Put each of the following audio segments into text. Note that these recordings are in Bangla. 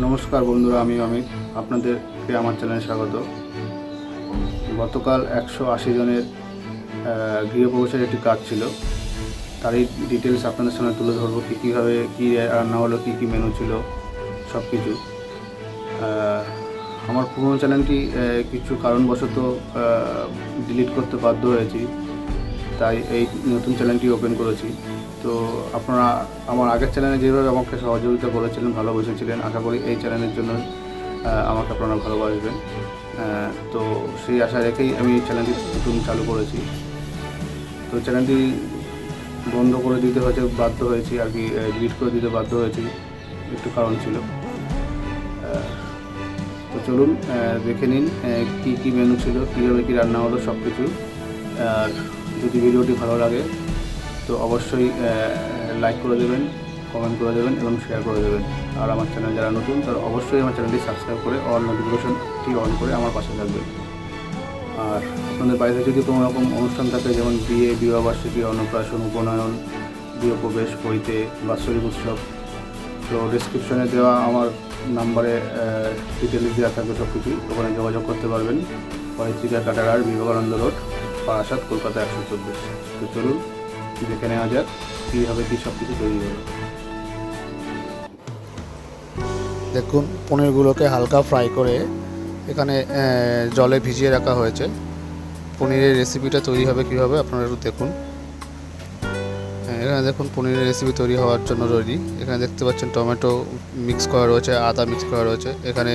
নমস্কার বন্ধুরা, আমি অমিত। আপনাদেরকে আমার চ্যানেলে স্বাগত। গতকাল 180 জনের গৃহপ্রবেশের একটি কাজ ছিল, তারই ডিটেলস আপনাদের সামনে তুলে ধরবো। কীভাবে কী রান্না হলো, কী মেনু ছিল, সব কিছু। আমার পুরনো চ্যানেলটি কিছু কারণবশত ডিলিট করতে বাধ্য হয়েছি, তাই এই নতুন চ্যানেলটি ওপেন করেছি। তো আপনারা আমার আগের চ্যানেলে যেভাবে আমাকে সহযোগিতা করেছিলেন, ভালোবেসেছিলেন, আশা করি এই চ্যানেলের জন্য আমাকে আপনারা ভালোবাসবেন। তো সেই আশা রেখেই আমি এই চ্যানেলটি নতুন চালু করেছি। তো চ্যানেলটি বন্ধ করে দিতে বাধ্য হয়েছি আর কি, ডিলিট করে দিতে বাধ্য হয়েছি, একটু কারণ ছিল। তো চলুন দেখে নিন কী মেনু ছিল, কীভাবে কী রান্না হলো, সব কিছু। আর যদি ভিডিওটি ভালো লাগে তো অবশ্যই লাইক করে দেবেন, কমেন্ট করে দেবেন এবং শেয়ার করে দেবেন। আর আমার চ্যানেল যারা নতুন তারা অবশ্যই আমার চ্যানেলটি সাবস্ক্রাইব করে অল নোটিফিকেশনটি অন করে আমার পাশে থাকবেন। আর আপনাদের বাড়িতে যদি কোনো রকম অনুষ্ঠান থাকে, যেমন বিয়ে, বিবাহবার্ষিকী, অন্নপ্রাশন, উপনয়ন, গৃহপ্রবেশ, পৈতে, বাৎসরিক উৎসব, তো ডিসক্রিপশনে দেওয়া আমার নাম্বারে ডিটেলস দেওয়া থাকবে সব কিছুই, ওখানে যোগাযোগ করতে পারবেন। পরিত্রিকা কাটারার, বিবেকানন্দ রোড, বারাসাত, কলকাতা 124। তো চলুন দেখে নেওয়া যাক কীভাবে কী সব কিছু তৈরি হলো। দেখুন, পনিরগুলোকে হালকা ফ্রাই করে এখানে জলে ভিজিয়ে রাখা হয়েছে। পনিরের রেসিপিটা তৈরি হবে কীভাবে আপনারা একটু দেখুন। এখানে দেখুন পনিরের রেসিপি তৈরি হওয়ার জন্য রেডি। এখানে দেখতে পাচ্ছেন টমেটো মিক্স করা রয়েছে, আদা মিক্স করা রয়েছে। এখানে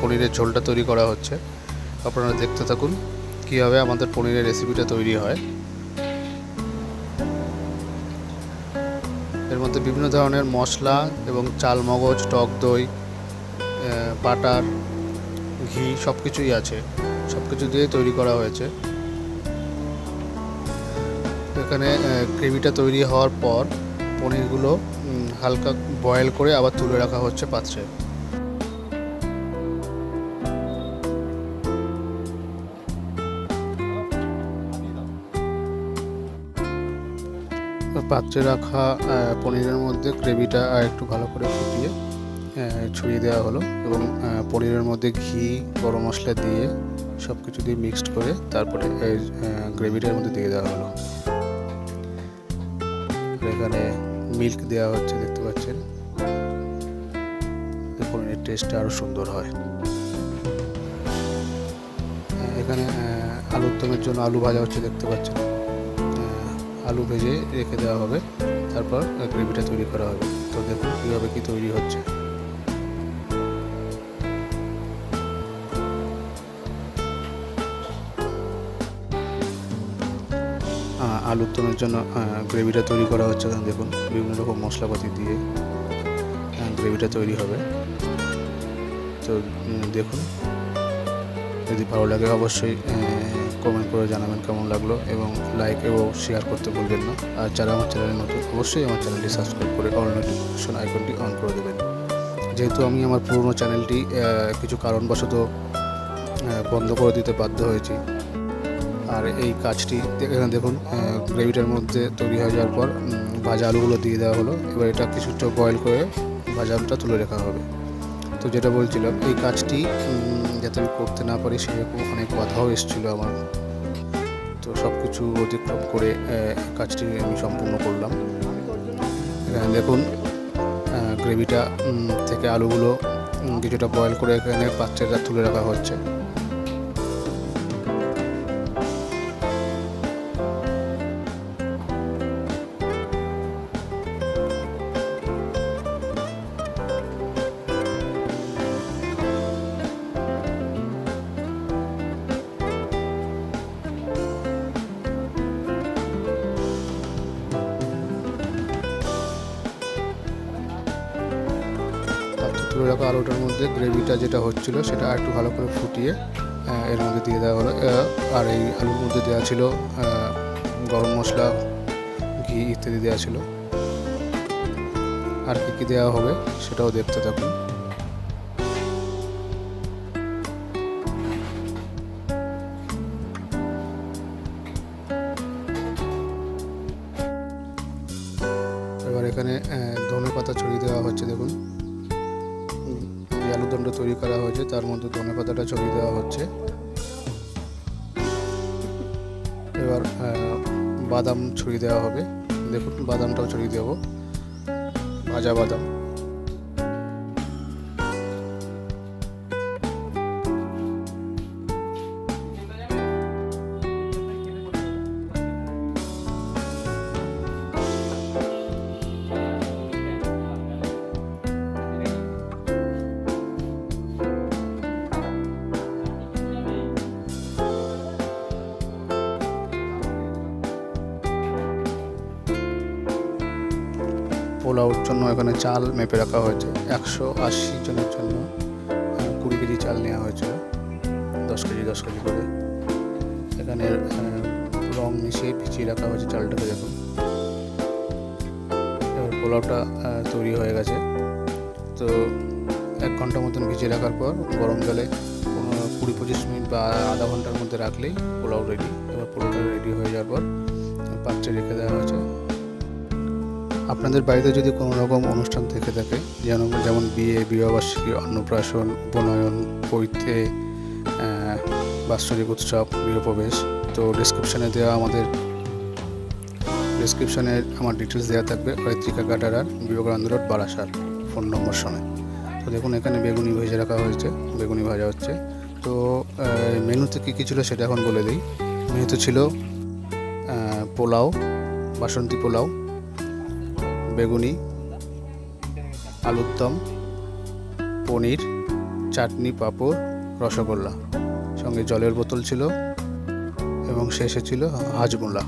পনিরের ঝোলটা তৈরি করা হচ্ছে। আপনারা দেখতে থাকুন কীভাবে আমাদের পনিরের রেসিপিটা তৈরি হয়। এর মধ্যে বিভিন্ন ধরনের মশলা এবং চাল মগজ, টক দই, বাটার, ঘি সব কিছুই আছে, সব কিছু দিয়ে তৈরি করা হয়েছে। এখানে গ্রেভিটা তৈরি হওয়ার পর পনিরগুলো হালকা বয়েল করে আবার তুলে রাখা হচ্ছে পাত্রে। পাত্রে রাখা পনিরের মধ্যে গ্রেভিটা একটু ভালো করে ফুটিয়ে ছড়িয়ে দেওয়া হলো এবং পনিরের মধ্যে ঘি, গরম মশলা দিয়ে সব কিছু দিয়ে মিক্সড করে তারপরে গ্রেভিটার মধ্যে দিয়ে দেওয়া হলো। এখানে মিল্ক দেওয়া হচ্ছে, দেখতে পাচ্ছেন। পনিরের টেস্টটা আরও সুন্দর হয়। এখানে আলুর দমের জন্য আলু ভাজা হচ্ছে, দেখতে পাচ্ছেন। আলু ভেজে রেখে দেওয়া হবে, তারপর গ্রেভিটা তৈরি করা হবে। তো দেখুন কীভাবে কী তৈরি হচ্ছে। আলুর দমের জন্য গ্রেভিটা তৈরি করা হচ্ছে। দেখুন বিভিন্ন রকম মশলাপাতি দিয়ে গ্রেভিটা তৈরি হবে। তো দেখুন, যদি ভালো লাগে অবশ্যই কমেন্ট করে জানাবেন কেমন লাগলো, এবং লাইক এবং শেয়ার করতে ভুলবেন না। আর যারা আমার চ্যানেলে নতুন অবশ্যই আমার চ্যানেলটি সাবস্ক্রাইব করে অল নোটিফিকেশন আইকনটি অন করে দেবেন। যেহেতু আমি আমার পুরনো চ্যানেলটি কিছু কারণবশত বন্ধ করে দিতে বাধ্য হয়েছি। আর এই কাজটি এখানে দেখুন, গ্রেভিটার মধ্যে তৈরি হয়ে যাওয়ার পর ভাজা আলুগুলো দিয়ে দেওয়া হলো। এবার এটা কিছুটা বয়েল করে ভাজা আলুটা তুলে রাখা হবে। তো যেটা বলছিলাম, এই কাজটি যাতে আমি করতে না পারি সেরকম অনেক বাধাও এসেছিলো আমার। তো সব কিছু অতিক্রম করে কাজটি আমি সম্পূর্ণ করলাম। এখানে দেখুন গ্রেভিটা থেকে আলুগুলো কিছুটা বয়েল করে এখানে পাত্রে তুলে রাখা হচ্ছে। তুলে রাখা আলুটার মধ্যে গ্রেভিটা যেটা হচ্ছিল সেটা একটু ভালো করে ফুটিয়ে এর মধ্যে দিয়ে দেওয়া হলো। আর এই আলুর মধ্যে দেওয়া ছিল গরম মশলা, ঘি ইত্যাদি দেওয়া ছিল। আর কী দেওয়া হবে সেটাও দেখতে থাকুন। এবার এখানে ধনেপাতা ছড়িয়ে দেওয়া হচ্ছে। দেখুন আলুদমটা তৈরি করা হয়েছে তার মধ্যে ধনেপাতাটা ছড়িয়ে দেওয়া হচ্ছে। এবার বাদাম ছড়িয়ে দেওয়া হবে। দেখুন বাদামটাও ছড়িয়ে দেবো, ভাজা বাদাম। পোলাওর জন্য এখানে চাল মেপে রাখা হয়েছে। 180 জনের জন্য 20 কেজি চাল নেওয়া হয়েছিল, 10 কেজি 10 কেজি করে। এখানে রং মিশিয়ে ভিজিয়ে রাখা হয়েছে চালটাকে। দেখুন এবার পোলাওটা তৈরি হয়ে গেছে। তো 1 ঘন্টা মতন ভিজিয়ে রাখার পর গরম জলে 20-25 মিনিট বা আধা ঘন্টার মধ্যে রাখলেই পোলাও রেডি। এবার পোলাওটা রেডি হয়ে যাওয়ার পর পাত্রে রেখে দেওয়া হয়েছে। আপনাদের বাড়িতে যদি কোনো রকম অনুষ্ঠান থেকে থাকে, যেমন বিয়ে, বিবাহবার্ষিকী, অন্নপ্রাশন, উপনয়ন, পৈতে, বাৎসরিক উৎসব, গৃহপ্রবেশ, তো ডিসক্রিপশানে আমার ডিটেলস দেওয়া থাকবে। Aritrika Gadarar, Vivekananda road, Barasat, phone number সমেত। তো দেখুন এখানে বেগুনি ভেজে রাখা হয়েছে, বেগুনি ভাজা হচ্ছে। তো মেনুতে কী ছিল সেটা এখন বলে দিই। মেনুতে ছিল পোলাও, বাসন্তী পোলাও, বেগুনি, আলুর দম, পনির, চাটনি, পাঁপড়, রসগোল্লা, সঙ্গে জলের বোতল ছিল এবং শেষে ছিল হাজমোলা।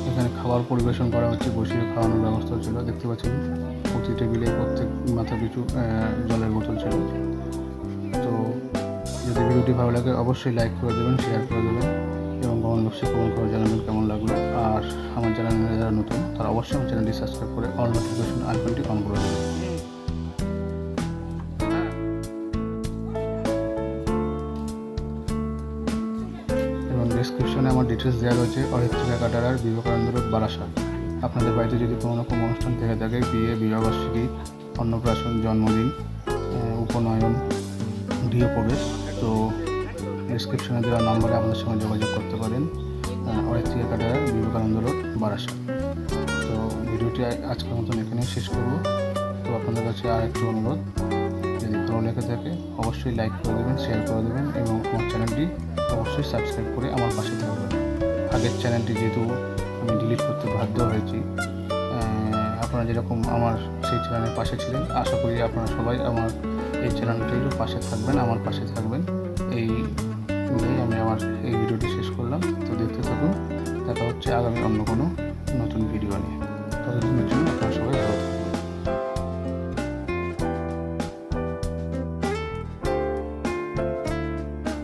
এখানে খাবার পরিবেশন করা হচ্ছে, বসিয়ে খাওয়ানোর ব্যবস্থা ছিল। দেখতে পাচ্ছেন প্রতি টেবিলে প্রত্যেক মাথা পিছু জলের বোতল ছিল। তো যদি ভিডিওটি ভালো লাগে অবশ্যই লাইক করে দেবেন, শেয়ার করে দেবেন এবং কমেন্ট বক্সে কমেন্ট করে জানাবেন কেমন লাগলো। আর আমার চ্যানেলে যারা নতুন তারা অবশ্যই আমার চ্যানেলটি সাবস্ক্রাইব করে অল নোটিফিকেশন আইকনটি অন করে দেবেন। ডিসক্রিপশনে আমার ডিটেলস দেওয়া রয়েছে। অরিত্রিকা গাডারার, বিবেকানন্দ রোড, বারাসাত। আপনাদের বাড়িতে যদি কোনো রকম অনুষ্ঠান থেকে থাকে, বিয়ে, বিবাহবার্ষিকী, অন্নপ্রাশন, জন্মদিন, উপনয়ন, গৃহপ্রবেশ, তো ডিসক্রিপশনে দেওয়া নম্বরে আমাদের সঙ্গে যোগাযোগ করতে পারেন। অরিত্রিকা গাডারার, বিবেকানন্দ রোড, বারাসাত। তো ভিডিওটি আজকের মতন এখানেই শেষ করব। তো আপনাদের কাছে আর একটু অনুরোধ, যদি ভালো লেগে থাকে অবশ্যই লাইক করে দেবেন, শেয়ার করে দেবেন এবং আমার চ্যানেলটি অবশ্যই সাবস্ক্রাইব করে আমার পাশে থাকবেন। আগের চ্যানেলটি যেহেতু আমি ডিলিট করতে বাধ্য হয়েছি, আপনারা যেরকম আমার সেই চ্যানেলের পাশে ছিলেন, আশা করি আপনারা সবাই আমার এই চ্যানেলটির পাশে থাকবেন, আমার পাশে থাকবেন। এই নিয়ে আমি আমার এই ভিডিওটি শেষ করলাম। তো দেখতে থাকুন, দেখা হচ্ছে আগামী অন্য কোনো নতুন ভিডিও নিয়ে। ততদিনের জন্য আপনারা সবাই ভালো থাকবেন।